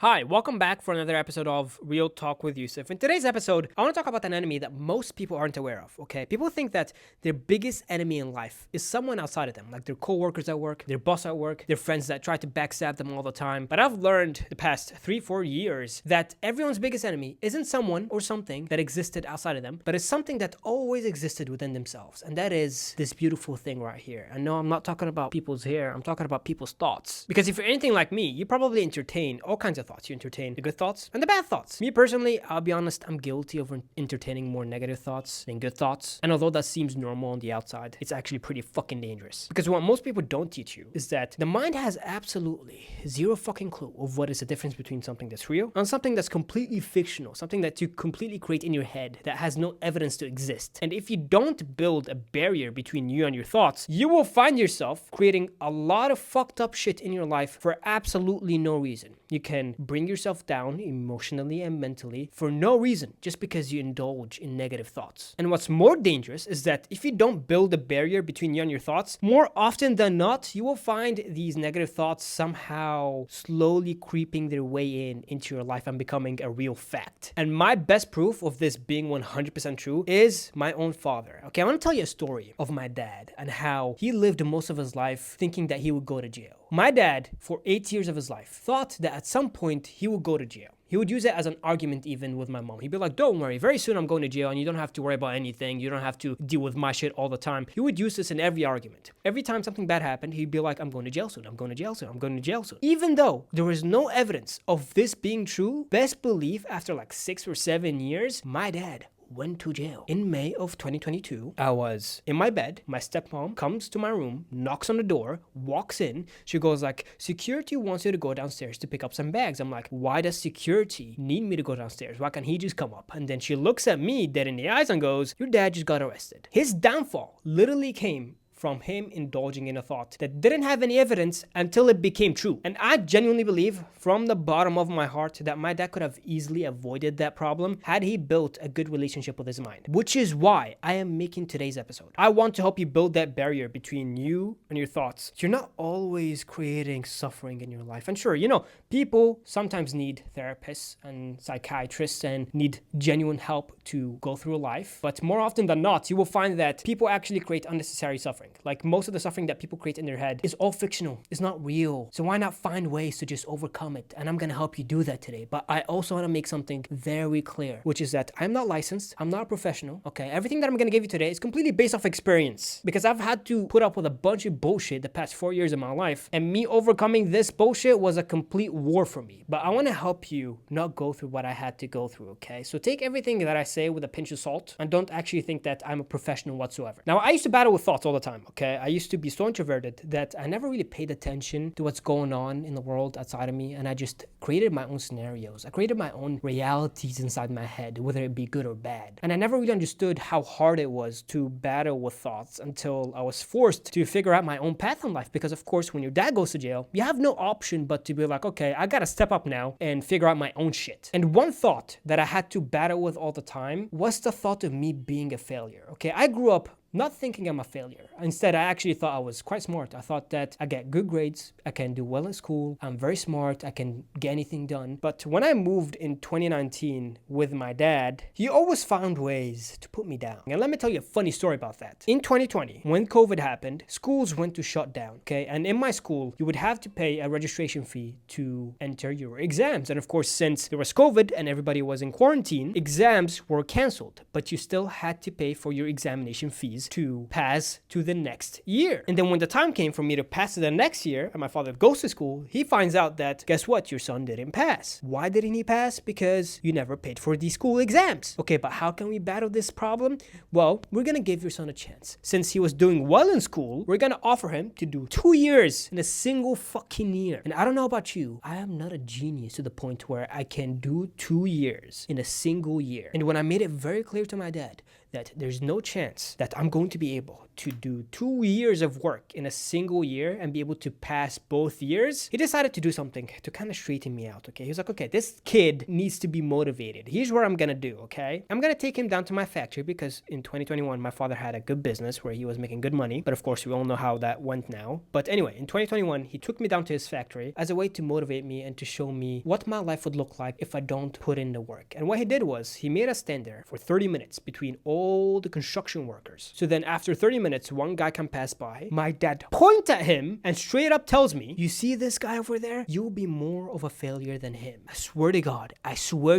Hi, welcome back for another episode of Real Talk with Yusuf. In today's episode, I want to talk about an enemy that most people aren't aware of, okay? People think that their biggest enemy in life is someone outside of them, like their coworkers at work, their boss at work, their friends that try to backstab them all the time. But I've learned the past 3-4 years that everyone's biggest enemy isn't someone or something that existed outside of them, but it's something that always existed within themselves. And that is this beautiful thing right here. And no, I'm not talking about people's hair, I'm talking about people's thoughts. Because if you're anything like me, you probably entertain all kinds of thoughts. You entertain the good thoughts and the bad thoughts. Me personally, I'll be honest, I'm guilty of entertaining more negative thoughts than good thoughts. And although that seems normal on the outside, it's actually pretty fucking dangerous. Because what most people don't teach you is that the mind has absolutely zero fucking clue of what is the difference between something that's real and something that's completely fictional, something that you completely create in your head that has no evidence to exist. And if you don't build a barrier between you and your thoughts, you will find yourself creating a lot of fucked up shit in your life for absolutely no reason. You can bring yourself down emotionally and mentally for no reason, just because you indulge in negative thoughts. And what's more dangerous is that if you don't build a barrier between you and your thoughts, more often than not, you will find these negative thoughts somehow slowly creeping their way into your life and becoming a real fact. And my best proof of this being 100% true is my own father. Okay, I want to tell you a story of my dad and how he lived most of his life thinking that he would go to jail. My dad, for 8 years of his life, thought that at some point he would go to jail. He would use it as an argument even with my mom. He'd be like, don't worry, very soon I'm going to jail and you don't have to worry about anything. You don't have to deal with my shit all the time. He would use this in every argument. Every time something bad happened, he'd be like, I'm going to jail soon. I'm going to jail soon. I'm going to jail soon. Even though there was no evidence of this being true, best believe after like 6 or 7 years, my dad went to jail. In May of 2022, I was in my bed. My stepmom comes to my room, knocks on the door, walks in. She goes like, security wants you to go downstairs to pick up some bags. I'm like, why does security need me to go downstairs? Why can't he just come up? And then she looks at me dead in the eyes and goes, your dad just got arrested. His downfall literally came from him indulging in a thought that didn't have any evidence until it became true. And I genuinely believe from the bottom of my heart that my dad could have easily avoided that problem had he built a good relationship with his mind. Which is why I am making today's episode. I want to help you build that barrier between you and your thoughts. You're not always creating suffering in your life. And sure, people sometimes need therapists and psychiatrists and need genuine help to go through life. But more often than not, you will find that people actually create unnecessary suffering. Like most of the suffering that people create in their head is all fictional. It's not real. So why not find ways to just overcome it? And I'm going to help you do that today. But I also want to make something very clear, which is that I'm not licensed. I'm not a professional. Okay. Everything that I'm going to give you today is completely based off experience because I've had to put up with a bunch of bullshit the past 4 years of my life. And me overcoming this bullshit was a complete war for me. But I want to help you not go through what I had to go through. Okay. So take everything that I say with a pinch of salt and don't actually think that I'm a professional whatsoever. Now, I used to battle with thoughts all the time. Okay, I used to be so introverted that I never really paid attention to what's going on in the world outside of me, and I just created my own scenarios. I created my own realities inside my head, whether it be good or bad. And I never really understood how hard it was to battle with thoughts until I was forced to figure out my own path in life. Because of course, when your dad goes to jail, you have no option but to be like, okay, I gotta step up now and figure out my own shit. And one thought that I had to battle with all the time was the thought of me being a failure. Okay, I grew up not thinking I'm a failure. Instead, I actually thought I was quite smart. I thought that I get good grades, I can do well in school, I'm very smart, I can get anything done. But when I moved in 2019 with my dad, he always found ways to put me down. And let me tell you a funny story about that. In 2020, when COVID happened, schools went to shut down, okay? And in my school, you would have to pay a registration fee to enter your exams. And of course, since there was COVID and everybody was in quarantine, exams were canceled, but you still had to pay for your examination fees to pass to the next year. And then when the time came for me to pass to the next year and my father goes to school, he finds out that, guess what? Your son didn't pass. Why didn't he pass? Because you never paid for these school exams. Okay, but how can we battle this problem? Well, we're gonna give your son a chance. Since he was doing well in school, we're gonna offer him to do 2 years in a single fucking year. And I don't know about you, I am not a genius to the point where I can do 2 years in a single year. And when I made it very clear to my dad that there's no chance that I'm going to be able to do 2 years of work in a single year and be able to pass both years, he decided to do something to kind of straighten me out, okay? He was like, okay, this kid needs to be motivated. Here's what I'm gonna do, okay? I'm gonna take him down to my factory because in 2021, my father had a good business where he was making good money, but of course, we all know how that went now. But anyway, in 2021, he took me down to his factory as a way to motivate me and to show me what my life would look like if I don't put in the work. And what he did was he made us stand there for 30 minutes between all the construction workers. So then after 30 minutes, one guy can pass by. My dad points at him and straight up tells me, you see this guy over there? You'll be more of a failure than him. I swear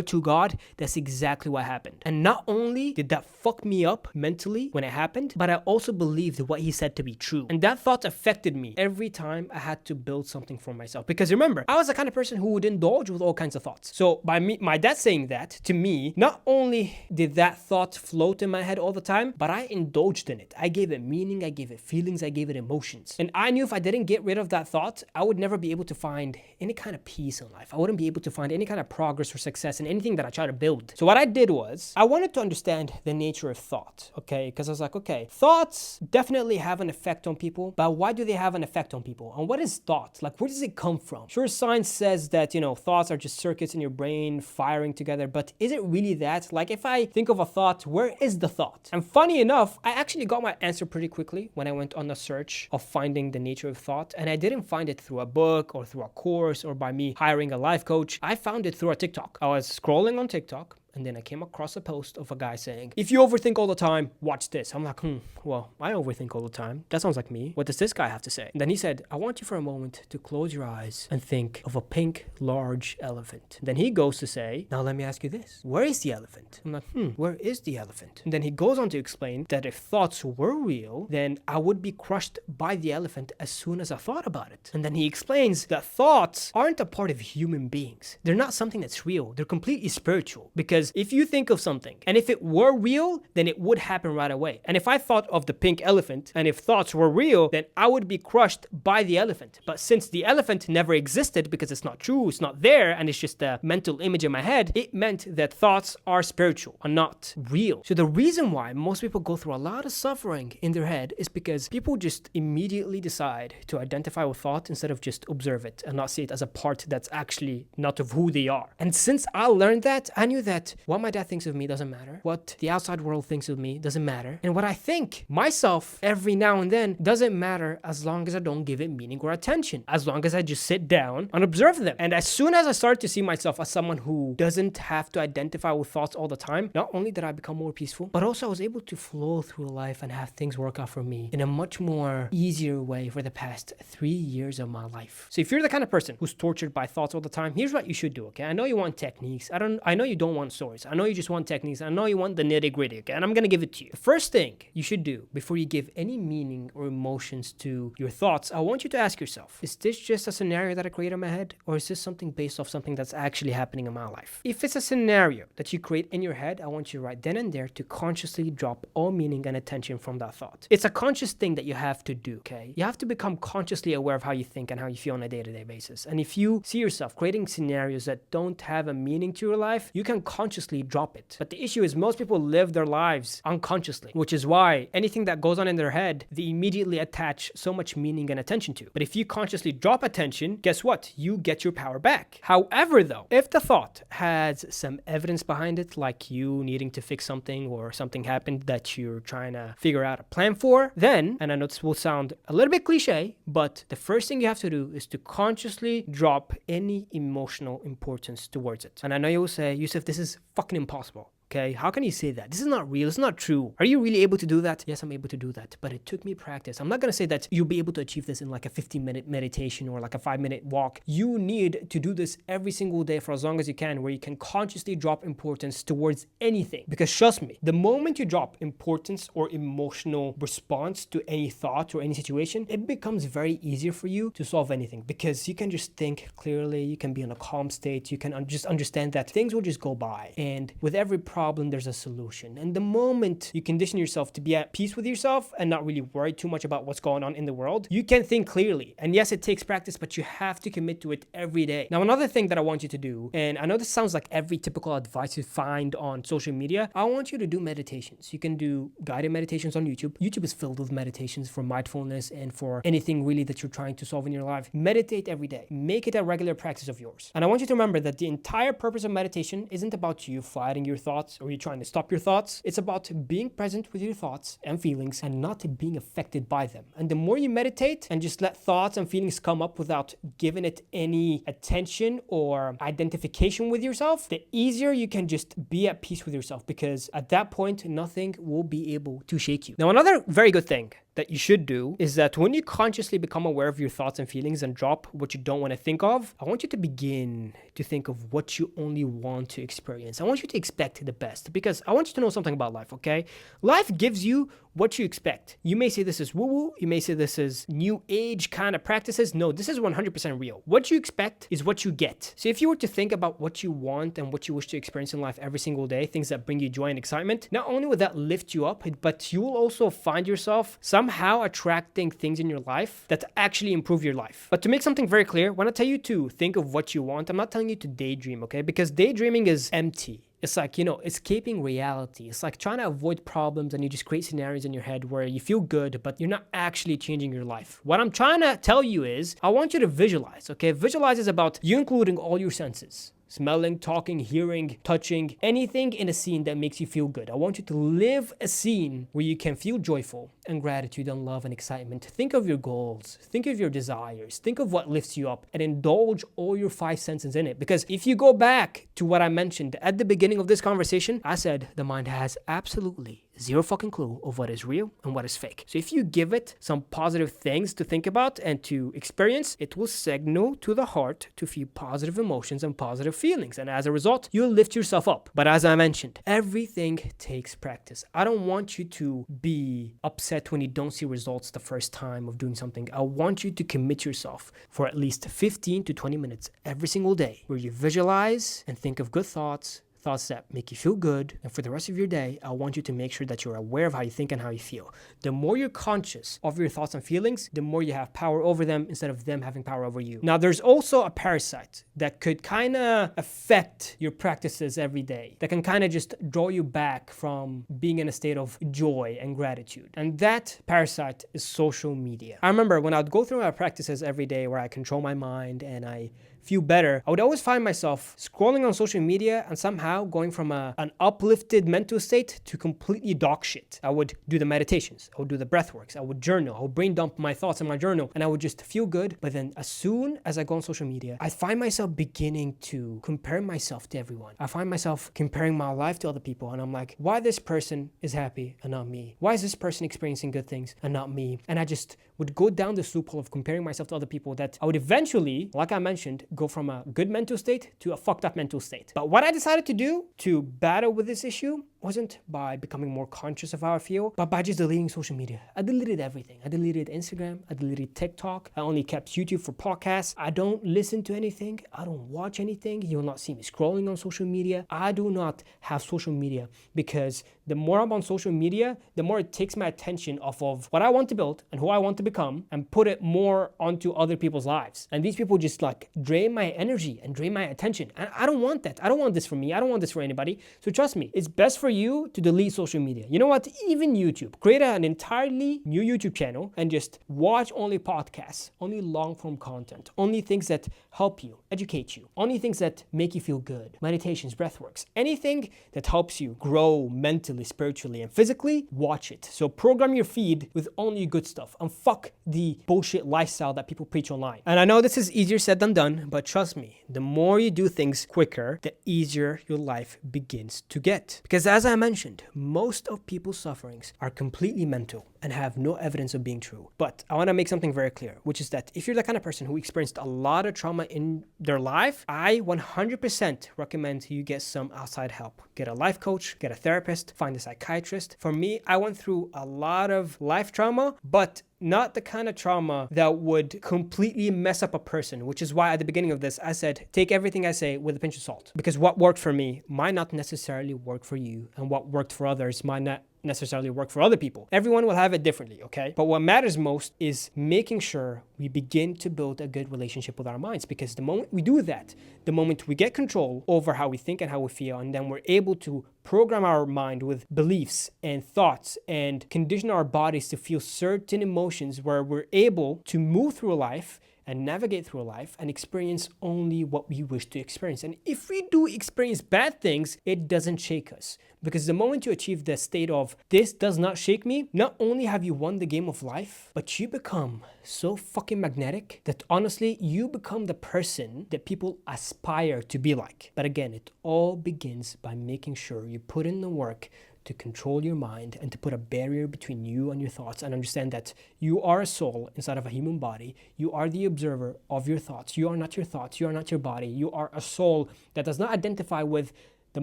to God, that's exactly what happened. And not only did that fuck me up mentally when it happened, but I also believed what he said to be true. And that thought affected me every time I had to build something for myself. Because remember, I was the kind of person who would indulge with all kinds of thoughts. So by me, my dad saying that to me, not only did that thought float in my head all the time, but I indulged in it. I gave it meaning, I gave it feelings, I gave it emotions. And I knew if I didn't get rid of that thought, I would never be able to find any kind of peace in life. I wouldn't be able to find any kind of progress or success in anything that I try to build. So what I did was, I wanted to understand the nature of thought, okay? Because I was like, okay, thoughts definitely have an effect on people, but why do they have an effect on people? And what is thought? Like, where does it come from? Sure, science says that, thoughts are just circuits in your brain firing together, but is it really that? Like, if I think of a thought, where is the thought? And funny enough, I actually got my answer pretty quickly when I went on a search of finding the nature of thought, and I didn't find it through a book or through a course or by me hiring a life coach. I found it through a TikTok. I was scrolling on TikTok, and then I came across a post of a guy saying, if you overthink all the time, watch this. I'm like, well, I overthink all the time. That sounds like me. What does this guy have to say? And then he said, I want you for a moment to close your eyes and think of a pink, large elephant. Then he goes to say, now let me ask you this. Where is the elephant? I'm like, where is the elephant? And then he goes on to explain that if thoughts were real, then I would be crushed by the elephant as soon as I thought about it. And then he explains that thoughts aren't a part of human beings. They're not something that's real. They're completely spiritual. Because if you think of something, and if it were real, then it would happen right away. And if I thought of the pink elephant, and if thoughts were real, then I would be crushed by the elephant. But since the elephant never existed because it's not true, it's not there, and it's just a mental image in my head, it meant that thoughts are spiritual and not real. So the reason why most people go through a lot of suffering in their head is because people just immediately decide to identify with thought instead of just observe it and not see it as a part that's actually not of who they are. And since I learned that, I knew that what my dad thinks of me doesn't matter. What the outside world thinks of me doesn't matter. And what I think myself every now and then doesn't matter as long as I don't give it meaning or attention. As long as I just sit down and observe them. And as soon as I started to see myself as someone who doesn't have to identify with thoughts all the time, not only did I become more peaceful, but also I was able to flow through life and have things work out for me in a much more easier way for the past 3 years of my life. So if you're the kind of person who's tortured by thoughts all the time, here's what you should do, okay? I know you want techniques. I know you don't want stories. I know you just want techniques. I know you want the nitty gritty, okay? And I'm gonna give it to you. The first thing you should do before you give any meaning or emotions to your thoughts, I want you to ask yourself, is this just a scenario that I create in my head? Or is this something based off something that's actually happening in my life? If it's a scenario that you create in your head, I want you right then and there to consciously drop all meaning and attention from that thought. It's a conscious thing that you have to do, okay? You have to become consciously aware of how you think and how you feel on a day-to-day basis. And if you see yourself creating scenarios that don't have a meaning to your life, you can consciously drop it. But the issue is most people live their lives unconsciously, which is why anything that goes on in their head, they immediately attach so much meaning and attention to. But if you consciously drop attention, guess what? You get your power back. However, though, if the thought has some evidence behind it, like you needing to fix something or something happened that you're trying to figure out a plan for, then, and I know this will sound a little bit cliche, but the first thing you have to do is to consciously drop any emotional importance towards it. And I know you will say, Yusuf, this is fucking impossible. Okay, how can you say that? This is not real. It's not true. Are you really able to do that? Yes, I'm able to do that, but it took me practice. I'm not going to say that you'll be able to achieve this in like a 15-minute meditation or like a 5-minute walk. You need to do this every single day for as long as you can, where you can consciously drop importance towards anything. Because trust me, the moment you drop importance or emotional response to any thought or any situation, it becomes very easier for you to solve anything, because you can just think clearly, you can be in a calm state, you can just understand that things will just go by. And with every problem, there's a solution. And the moment you condition yourself to be at peace with yourself and not really worry too much about what's going on in the world, you can think clearly. And yes, it takes practice, but you have to commit to it every day. Now, another thing that I want you to do, and I know this sounds like every typical advice you find on social media, I want you to do meditations. You can do guided meditations on YouTube. YouTube is filled with meditations for mindfulness and for anything really that you're trying to solve in your life. Meditate every day. Make it a regular practice of yours. And I want you to remember that the entire purpose of meditation isn't about you fighting your thoughts or you trying to stop your thoughts. It's about being present with your thoughts and feelings and not being affected by them. And the more you meditate and just let thoughts and feelings come up without giving it any attention or identification with yourself, the easier you can just be at peace with yourself, because at that point, nothing will be able to shake you. Now, another very good thing that you should do is that when you consciously become aware of your thoughts and feelings and drop what you don't want to think of, I want you to begin to think of what you only want to experience. I want you to expect the best, because I want you to know something about life, okay? Life gives you what you expect. You may say this is woo-woo. You may say this is new age kind of practices. No, this is 100% real. What you expect is what you get. So if you were to think about what you want and what you wish to experience in life every single day, things that bring you joy and excitement, not only will that lift you up, but you will also find yourself somehow attracting things in your life that actually improve your life. But to make something very clear, when I tell you to think of what you want, I'm not telling you to daydream, okay? Because daydreaming is empty. It's like, escaping reality. It's like trying to avoid problems and you just create scenarios in your head where you feel good, but you're not actually changing your life. What I'm trying to tell you is, I want you to visualize, okay? Visualize is about you including all your senses. Smelling, talking, hearing, touching, anything in a scene that makes you feel good. I want you to live a scene where you can feel joyful and gratitude and love and excitement. Think of your goals. Think of your desires. Think of what lifts you up and indulge all your five senses in it. Because if you go back to what I mentioned at the beginning of this conversation, I said the mind has absolutely zero fucking clue of what is real and what is fake. So if you give it some positive things to think about and to experience, it will signal to the heart to feel positive emotions and positive feelings. And as a result, you'll lift yourself up. But as I mentioned, everything takes practice. I don't want you to be upset when you don't see results the first time of doing something. I want you to commit yourself for at least 15 to 20 minutes every single day where you visualize and think of good thoughts that make you feel good. And for the rest of your day, I want you to make sure that you're aware of how you think and how you feel. The more you're conscious of your thoughts and feelings, the more you have power over them instead of them having power over you. Now, there's also a parasite that could kind of affect your practices every day, that can kind of just draw you back from being in a state of joy and gratitude. And that parasite is social media. I remember when I'd go through my practices every day where I control my mind and I feel better, I would always find myself scrolling on social media and somehow going from an uplifted mental state to completely dog shit. I would do the meditations, I would do the breath works, I would journal, I would brain dump my thoughts in my journal, and I would just feel good. But then as soon as I go on social media, I find myself beginning to compare myself to everyone. I find myself comparing my life to other people, and I'm like, why this person is happy and not me? Why is this person experiencing good things and not me? And I just would go down this loophole of comparing myself to other people that I would eventually, like I mentioned, go from a good mental state to a fucked up mental state. But what I decided to do to battle with this issue wasn't by becoming more conscious of how I feel, but by just deleting social media. I deleted everything. I deleted Instagram. I deleted TikTok. I only kept YouTube for podcasts. I don't listen to anything. I don't watch anything. You will not see me scrolling on social media. I do not have social media because the more I'm on social media, the more it takes my attention off of what I want to build and who I want to become and put it more onto other people's lives. And these people just like drain my energy and drain my attention. And I don't want that. I don't want this for me. I don't want this for anybody. So trust me, it's best for you to delete social media. You know what? Even YouTube. Create an entirely new YouTube channel and just watch only podcasts, only long form content, only things that help you, educate you, only things that make you feel good, meditations, breathworks, anything that helps you grow mentally, spiritually, and physically, watch it. So program your feed with only good stuff and fuck the bullshit lifestyle that people preach online. And I know this is easier said than done, but trust me, the more you do things quicker, the easier your life begins to get. Because as I mentioned, most of people's sufferings are completely mental and have no evidence of being true. But I want to make something very clear, which is that if you're the kind of person who experienced a lot of trauma in their life, I 100% recommend you get some outside help. Get a life coach, get a therapist, find a psychiatrist. For me, I went through a lot of life trauma, but not the kind of trauma that would completely mess up a person, which is why at the beginning of this, I said, take everything I say with a pinch of salt. Because what worked for me might not necessarily work for you, and what worked for others might not necessarily work for other people. Everyone will have it differently, okay? But what matters most is making sure we begin to build a good relationship with our minds, because the moment we do that, the moment we get control over how we think and how we feel, and then we're able to program our mind with beliefs and thoughts and condition our bodies to feel certain emotions, where we're able to move through life and navigate through life and experience only what we wish to experience. And if we do experience bad things, it doesn't shake us. Because the moment you achieve the state of, this does not shake me, not only have you won the game of life, but you become so fucking magnetic that honestly, you become the person that people aspire to be like. But again, it all begins by making sure you put in the work to control your mind and to put a barrier between you and your thoughts, and understand that you are a soul inside of a human body. You are the observer of your thoughts. You are not your thoughts. You are not your body. You are a soul that does not identify with the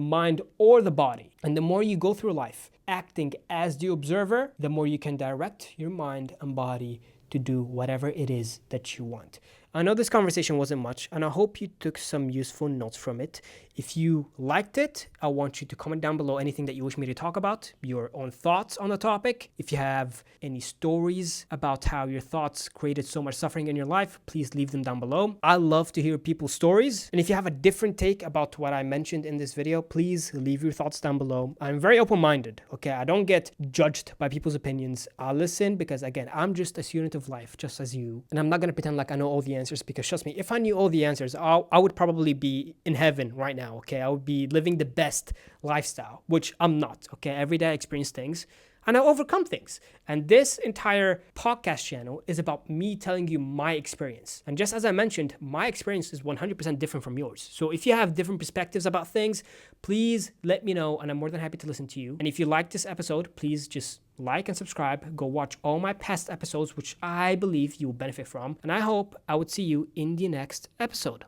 mind or the body. And the more you go through life acting as the observer, the more you can direct your mind and body to do whatever it is that you want. I know this conversation wasn't much, and I hope you took some useful notes from it. If you liked it, I want you to comment down below anything that you wish me to talk about, your own thoughts on the topic. If you have any stories about how your thoughts created so much suffering in your life, please leave them down below. I love to hear people's stories. And if you have a different take about what I mentioned in this video, please leave your thoughts down below. I'm very open-minded, okay? I don't get judged by people's opinions. I listen because, again, I'm just a student of life, just as you. And I'm not going to pretend like I know all the answers, because trust me, if I knew all the answers, I would probably be in heaven right now, okay? I would be living the best lifestyle, which I'm not, okay? Every day I experience things and I overcome things. And this entire podcast channel is about me telling you my experience. And just as I mentioned, my experience is 100% different from yours. So if you have different perspectives about things, please let me know, and I'm more than happy to listen to you. And if you like this episode, please just like and subscribe. Go watch all my past episodes, which I believe you will benefit from. And I hope I would see you in the next episode.